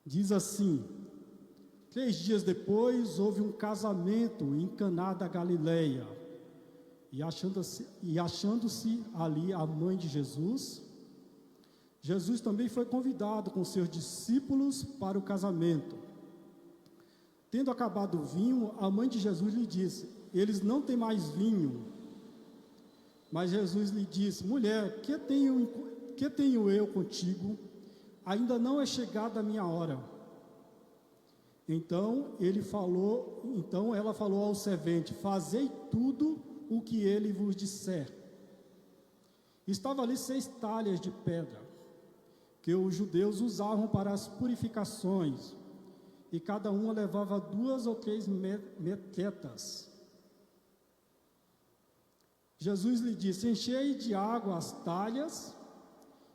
Diz assim: 3 dias depois houve um casamento em Caná da Galileia, e achando-se ali a mãe de Jesus, Jesus também foi convidado com seus discípulos para o casamento. Tendo acabado o vinho, a mãe de Jesus lhe disse: eles não têm mais vinho. Mas Jesus lhe disse: mulher, que tenho eu contigo? Ainda não é chegada a minha hora. Então ela falou ao servente: fazei tudo o que ele vos disser. Estava ali 6 talhas de pedra, que os judeus usavam para as purificações, e cada uma levava 2 ou 3 metetas. Jesus lhe disse: enchei de água as talhas,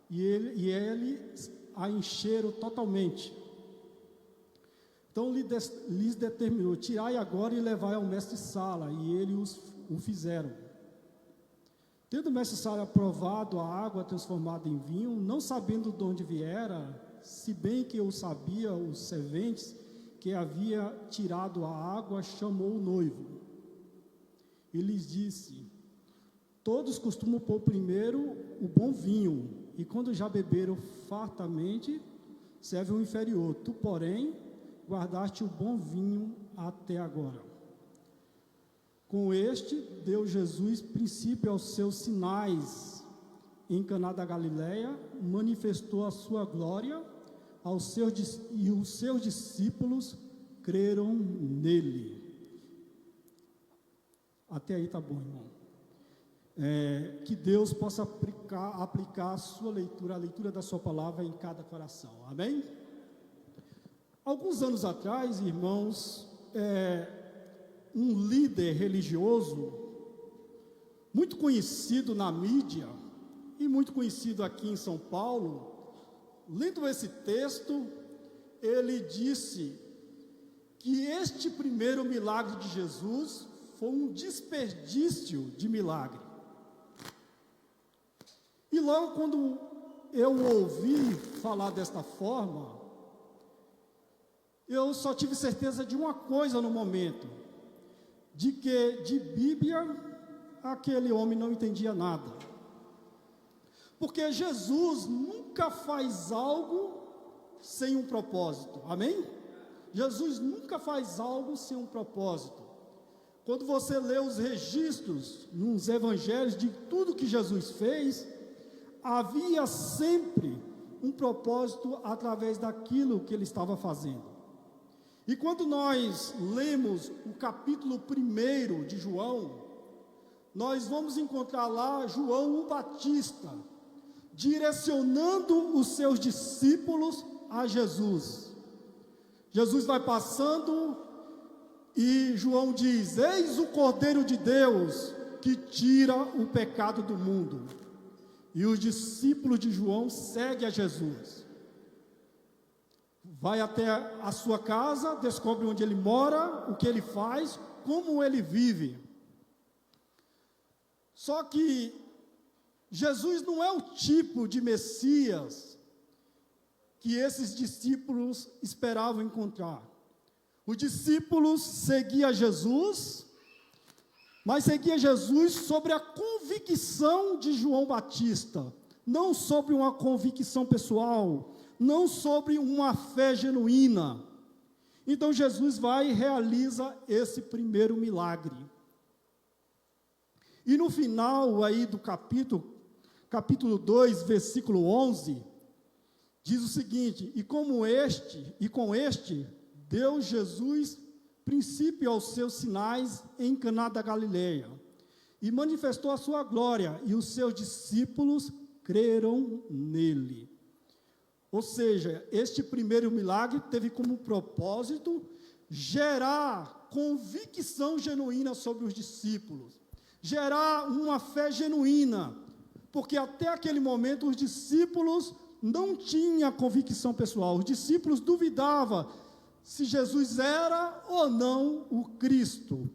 e eles a encheram totalmente. Então lhes determinou: tirai agora e levai ao mestre-sala, e eles o fizeram. Tendo o mestre-sala provado a água transformada em vinho, não sabendo de onde viera, se bem que eu sabia, os serventes que havia tirado a água, chamou o noivo e lhes disse: todos costumam pôr primeiro o bom vinho, e quando já beberam fartamente, serve o inferior. Tu, porém, guardaste o bom vinho até agora. Com este, deu Jesus princípio aos seus sinais. Em Caná da Galileia, manifestou a sua glória e os seus discípulos creram nele. Até aí tá bom, irmão. Que Deus possa aplicar a sua leitura, a leitura da sua palavra em cada coração. Amém? Alguns anos atrás, irmãos, um líder religioso, muito conhecido na mídia, e muito conhecido aqui em São Paulo, lendo esse texto, ele disse que este primeiro milagre de Jesus foi um desperdício de milagre. E logo quando eu ouvi falar desta forma, eu só tive certeza de uma coisa no momento: de que de Bíblia aquele homem não entendia nada. Porque Jesus nunca faz algo sem um propósito, amém? Jesus nunca faz algo sem um propósito. Quando você lê os registros nos evangelhos de tudo que Jesus fez, havia sempre um propósito através daquilo que ele estava fazendo. E quando nós lemos o capítulo 1 de João, nós vamos encontrar lá João o Batista direcionando os seus discípulos a Jesus. Jesus vai passando e João diz: eis o Cordeiro de Deus que tira o pecado do mundo. E os discípulos de João seguem a Jesus. Vai até a sua casa, descobre onde ele mora, o que ele faz, como ele vive. Só que Jesus não é o tipo de Messias que esses discípulos esperavam encontrar. Os discípulos seguiam Jesus, mas seguia Jesus sobre a convicção de João Batista, não sobre uma convicção pessoal, não sobre uma fé genuína. Então Jesus vai e realiza esse primeiro milagre. E no final aí do capítulo 2, versículo 11, diz o seguinte: e com este deu Jesus princípio aos seus sinais em Caná da Galileia, e manifestou a sua glória, e os seus discípulos creram nele. Ou seja, este primeiro milagre teve como propósito gerar convicção genuína sobre os discípulos, gerar uma fé genuína, porque até aquele momento os discípulos não tinham convicção pessoal, os discípulos duvidavam se Jesus era ou não o Cristo.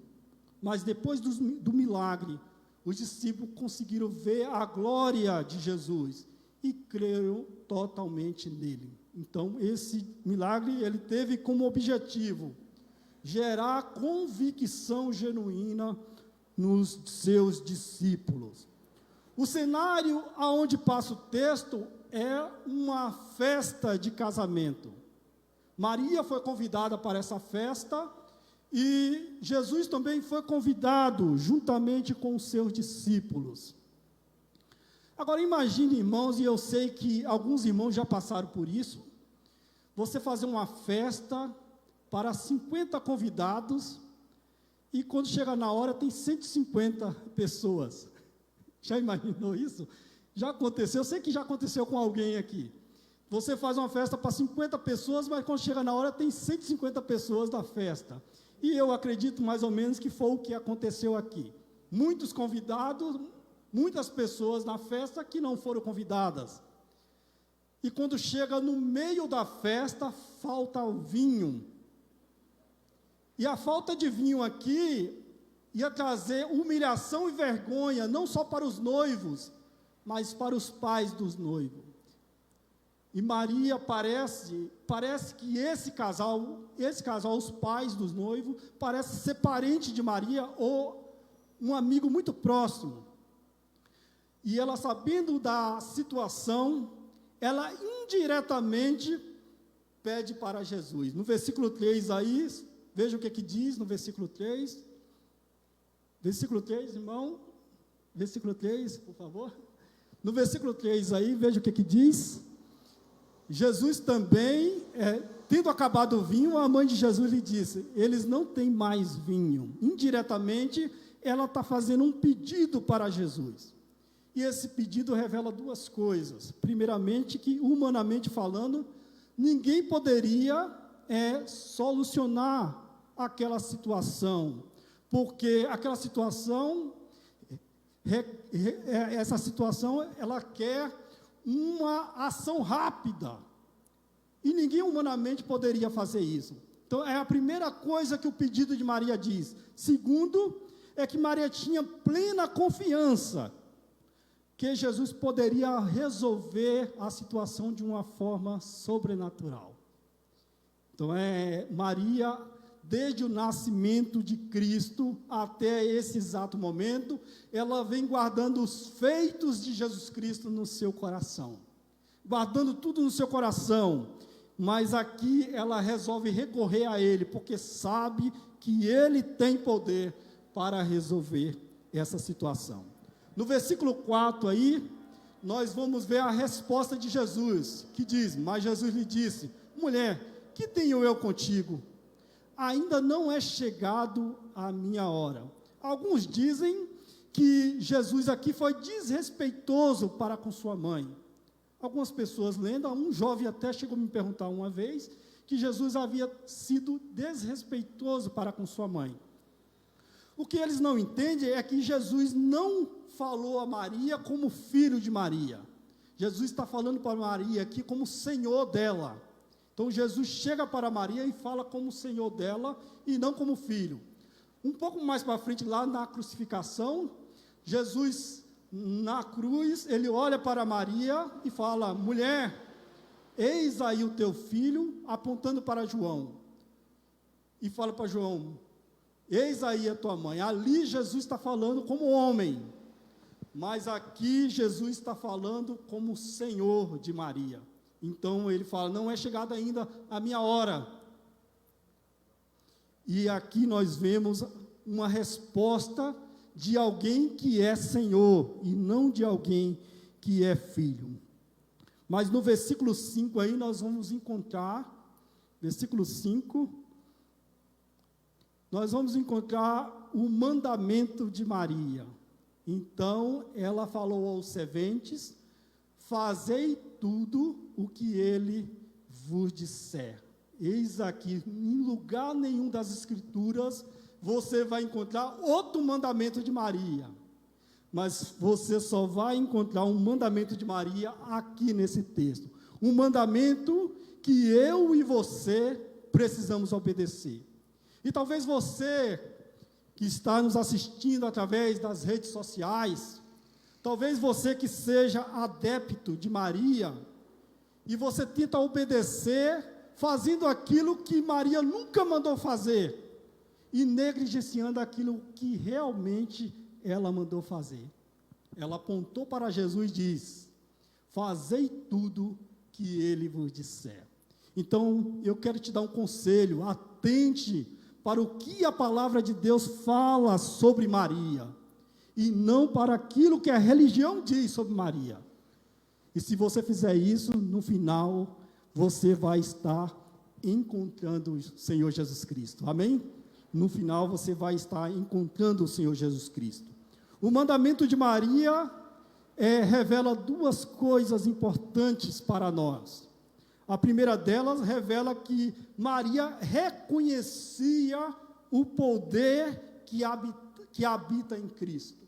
Mas depois do milagre, os discípulos conseguiram ver a glória de Jesus e creram totalmente nele. Então, esse milagre, ele teve como objetivo gerar convicção genuína nos seus discípulos. O cenário aonde passa o texto é uma festa de casamento. Maria foi convidada para essa festa e Jesus também foi convidado juntamente com os seus discípulos. Agora imagine, irmãos, e eu sei que alguns irmãos já passaram por isso, você fazer uma festa para 50 convidados e quando chega na hora tem 150 pessoas. Já imaginou isso? Já aconteceu? Eu sei que já aconteceu com alguém aqui. Você faz uma festa para 50 pessoas, mas quando chega na hora tem 150 pessoas da festa. E eu acredito mais ou menos que foi o que aconteceu aqui. Muitos convidados, muitas pessoas na festa que não foram convidadas. E quando chega no meio da festa, falta o vinho. E a falta de vinho aqui ia trazer humilhação e vergonha, não só para os noivos, mas para os pais dos noivos. E Maria parece que esse casal, os pais dos noivos, parece ser parente de Maria ou um amigo muito próximo. E ela, sabendo da situação, ela indiretamente pede para Jesus. No versículo 3 aí, veja o que diz no versículo 3. Versículo 3, irmão. Versículo 3, por favor. No versículo 3 aí, veja o que diz. Jesus também, tendo acabado o vinho, a mãe de Jesus lhe disse, eles não têm mais vinho. Indiretamente, ela está fazendo um pedido para Jesus. E esse pedido revela duas coisas. Primeiramente, que humanamente falando, ninguém poderia solucionar aquela situação, porque aquela situação, essa situação, ela quer uma ação rápida, e ninguém humanamente poderia fazer isso. Então, é a primeira coisa que o pedido de Maria diz. Segundo, é que Maria tinha plena confiança que Jesus poderia resolver a situação de uma forma sobrenatural. Então, Maria, desde o nascimento de Cristo até esse exato momento, ela vem guardando os feitos de Jesus Cristo no seu coração, guardando tudo no seu coração, mas aqui ela resolve recorrer a Ele, porque sabe que Ele tem poder para resolver essa situação. No versículo 4 aí, nós vamos ver a resposta de Jesus, que diz, mas Jesus lhe disse, mulher, que tenho eu contigo? Ainda não é chegado a minha hora. Alguns dizem que Jesus aqui foi desrespeitoso para com sua mãe. Algumas pessoas lendo, um jovem até chegou a me perguntar uma vez, que Jesus havia sido desrespeitoso para com sua mãe. O que eles não entendem é que Jesus não falou a Maria como filho de Maria. Jesus está falando para Maria aqui como Senhor dela. Então, Jesus chega para Maria e fala como Senhor dela e não como filho. Um pouco mais para frente, lá na crucificação, Jesus, na cruz, ele olha para Maria e fala, mulher, eis aí o teu filho, apontando para João. E fala para João, eis aí a tua mãe. Ali Jesus está falando como homem, mas aqui Jesus está falando como Senhor de Maria. Então ele fala, não é chegada ainda a minha hora. E aqui nós vemos uma resposta de alguém que é Senhor, e não de alguém que é filho. Mas no versículo 5 aí nós vamos encontrar, versículo 5, nós vamos encontrar o mandamento de Maria. Então ela falou aos serventes, fazei tudo o que ele vos disser. Eis aqui, em lugar nenhum das Escrituras, você vai encontrar outro mandamento de Maria. Mas você só vai encontrar um mandamento de Maria aqui nesse texto. Um mandamento que eu e você precisamos obedecer. E talvez você, que está nos assistindo através das redes sociais, talvez você que seja adepto de Maria, e você tenta obedecer, fazendo aquilo que Maria nunca mandou fazer, e negligenciando aquilo que realmente ela mandou fazer. Ela apontou para Jesus e diz: fazei tudo que ele vos disser. Então, eu quero te dar um conselho: atente para o que a palavra de Deus fala sobre Maria, e não para aquilo que a religião diz sobre Maria. E se você fizer isso, no final, você vai estar encontrando o Senhor Jesus Cristo. Amém? No final, você vai estar encontrando o Senhor Jesus Cristo. O mandamento de Maria revela duas coisas importantes para nós. A primeira delas revela que Maria reconhecia o poder que habita em Cristo.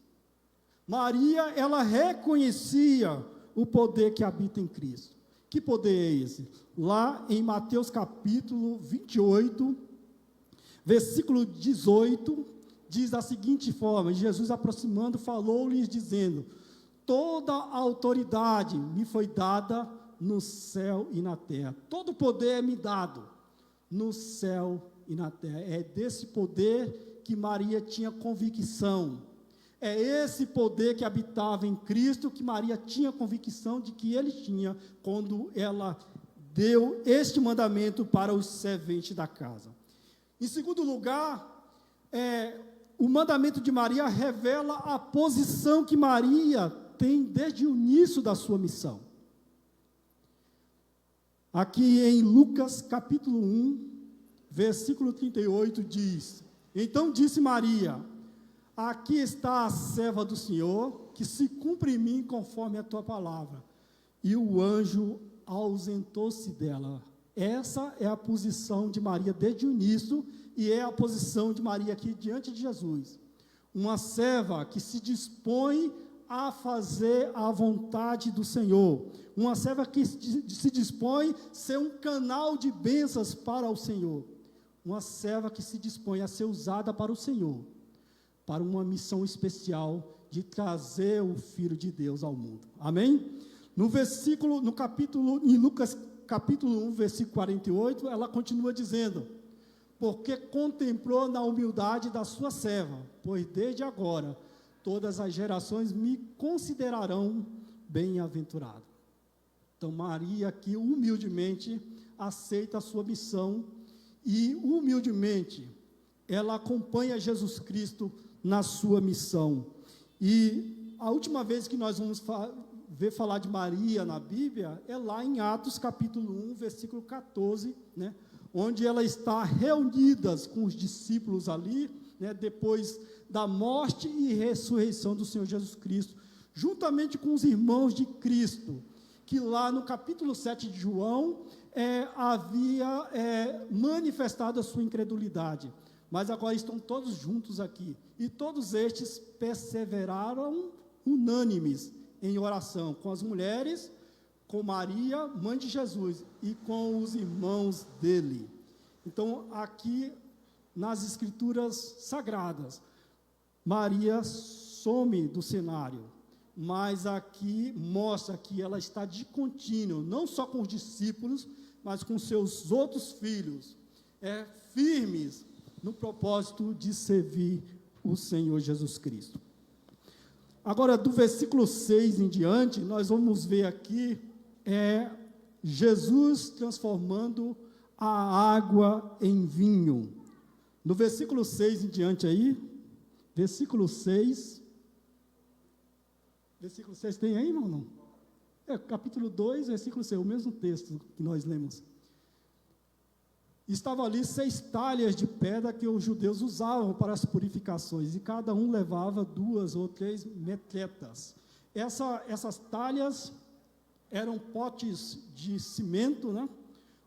Maria, ela reconhecia o poder que habita em Cristo. Que poder é esse? Lá em Mateus capítulo 28, versículo 18, diz da seguinte forma: Jesus aproximando, falou-lhes dizendo: toda a autoridade me foi dada no céu e na terra. Todo poder é me dado no céu e na terra. É desse poder que Maria tinha convicção. É esse poder que habitava em Cristo que Maria tinha convicção de que ele tinha quando ela deu este mandamento para os serventes da casa. Em segundo lugar, o mandamento de Maria revela a posição que Maria tem desde o início da sua missão. Aqui em Lucas capítulo 1, versículo 38 diz: então disse Maria: aqui está a serva do Senhor, que se cumpra em mim conforme a tua palavra. E o anjo ausentou-se dela. Essa é a posição de Maria desde o início, e é a posição de Maria aqui diante de Jesus. Uma serva que se dispõe a fazer a vontade do Senhor. Uma serva que se dispõe a ser um canal de bênçãos para o Senhor. Uma serva que se dispõe a ser usada para o Senhor, para uma missão especial de trazer o Filho de Deus ao mundo. Amém? Em Lucas capítulo 1, versículo 48, ela continua dizendo: porque contemplou na humildade da sua serva, pois desde agora todas as gerações me considerarão bem-aventurado. Então Maria aqui humildemente aceita a sua missão e humildemente ela acompanha Jesus Cristo na sua missão. E a última vez que nós vamos ver falar de Maria na Bíblia é lá em Atos capítulo 1, versículo 14, né, onde ela está reunida com os discípulos ali, né, depois da morte e ressurreição do Senhor Jesus Cristo, juntamente com os irmãos de Cristo, que lá no capítulo 7 de João havia manifestado a sua incredulidade, mas agora estão todos juntos aqui, e todos estes perseveraram unânimes em oração, com as mulheres, com Maria, mãe de Jesus, e com os irmãos dele. Então, aqui, nas Escrituras Sagradas, Maria some do cenário, mas aqui mostra que ela está de contínuo, não só com os discípulos, mas com seus outros filhos, firmes no propósito de servir o Senhor Jesus Cristo. Agora, do versículo 6 em diante, nós vamos ver aqui, Jesus transformando a água em vinho. No versículo 6 em diante aí, versículo 6 tem aí, irmão? Não? Capítulo 2, versículo 6, o mesmo texto que nós lemos. Estavam ali 6 talhas de pedra que os judeus usavam para as purificações, e cada um levava 2 ou 3 metretas. Essas talhas eram potes de cimento, né,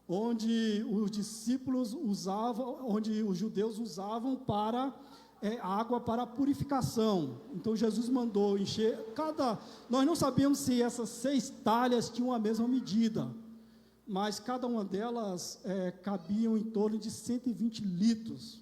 onde os discípulos usavam, onde os judeus usavam para água para purificação. Então Jesus mandou encher nós não sabemos se essas 6 talhas tinham a mesma medida, mas cada uma delas cabiam em torno de 120 litros.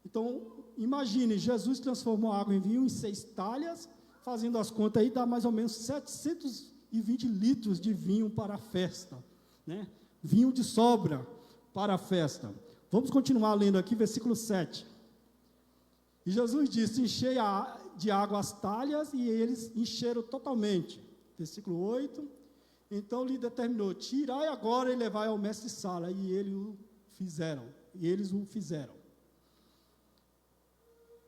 Então, imagine, Jesus transformou a água em vinho em 6 talhas, fazendo as contas aí, dá mais ou menos 720 litros de vinho para a festa. né? Vinho de sobra para a festa. Vamos continuar lendo aqui, versículo 7. E Jesus disse: enchei de água as talhas, e eles encheram totalmente. Versículo 8. Então lhe determinou: tirai agora e levai ao mestre-sala. E eles o fizeram.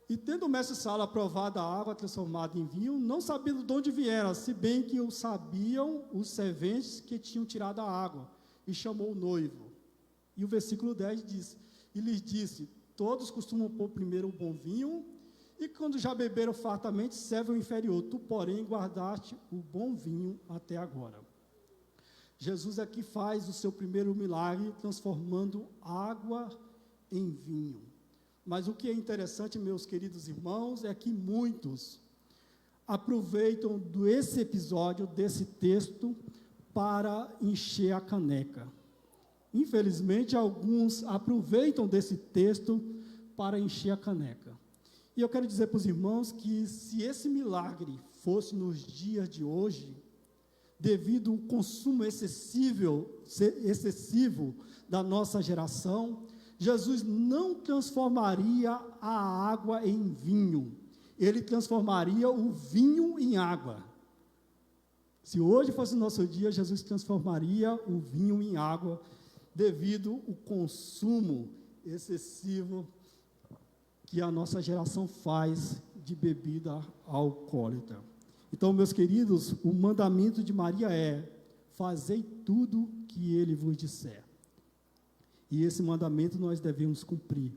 E tendo o mestre-sala provado a água transformada em vinho, não sabendo de onde viera, se bem que o sabiam os serventes que tinham tirado a água, e chamou o noivo. E o versículo 10 diz: e lhes disse: todos costumam pôr primeiro o bom vinho, e quando já beberam fartamente, serve o inferior. Tu, porém, guardaste o bom vinho até agora. Jesus aqui faz o seu primeiro milagre, transformando água em vinho. Mas o que é interessante, meus queridos irmãos, é que muitos aproveitam desse episódio, desse texto, para encher a caneca. Infelizmente, alguns aproveitam desse texto para encher a caneca. E eu quero dizer para os irmãos que se esse milagre fosse nos dias de hoje, devido ao consumo excessivo da nossa geração, Jesus não transformaria a água em vinho, ele transformaria o vinho em água. Se hoje fosse o nosso dia, Jesus transformaria o vinho em água, devido ao consumo excessivo que a nossa geração faz de bebida alcoólica. Então, meus queridos, o mandamento de Maria é: fazei tudo que ele vos disser. E esse mandamento nós devemos cumprir,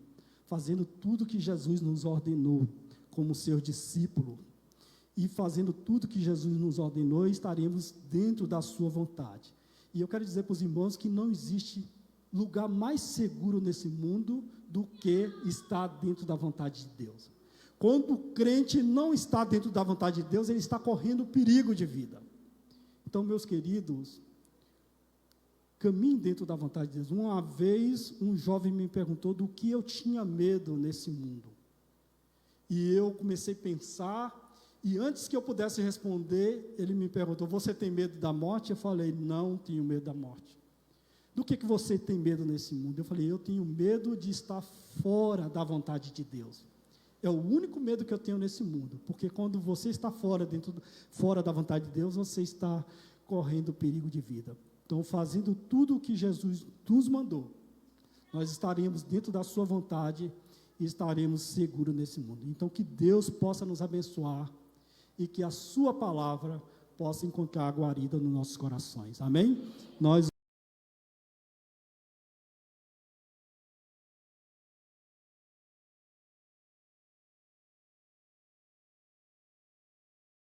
fazendo tudo que Jesus nos ordenou, como seu discípulo. E fazendo tudo que Jesus nos ordenou, estaremos dentro da sua vontade. E eu quero dizer para os irmãos que não existe lugar mais seguro nesse mundo do que estar dentro da vontade de Deus. Quando o crente não está dentro da vontade de Deus, ele está correndo perigo de vida. Então, meus queridos, caminhe dentro da vontade de Deus. Uma vez, um jovem me perguntou do que eu tinha medo nesse mundo. E eu comecei a pensar, e antes que eu pudesse responder, ele me perguntou: você tem medo da morte? Eu falei: não tenho medo da morte. Do que você tem medo nesse mundo? Eu falei: eu tenho medo de estar fora da vontade de Deus. É o único medo que eu tenho nesse mundo, porque quando você está fora da vontade de Deus, você está correndo perigo de vida. Então, fazendo tudo o que Jesus nos mandou, nós estaremos dentro da sua vontade e estaremos seguros nesse mundo. Então, que Deus possa nos abençoar e que a sua palavra possa encontrar guarida nos nossos corações. Amém? Nós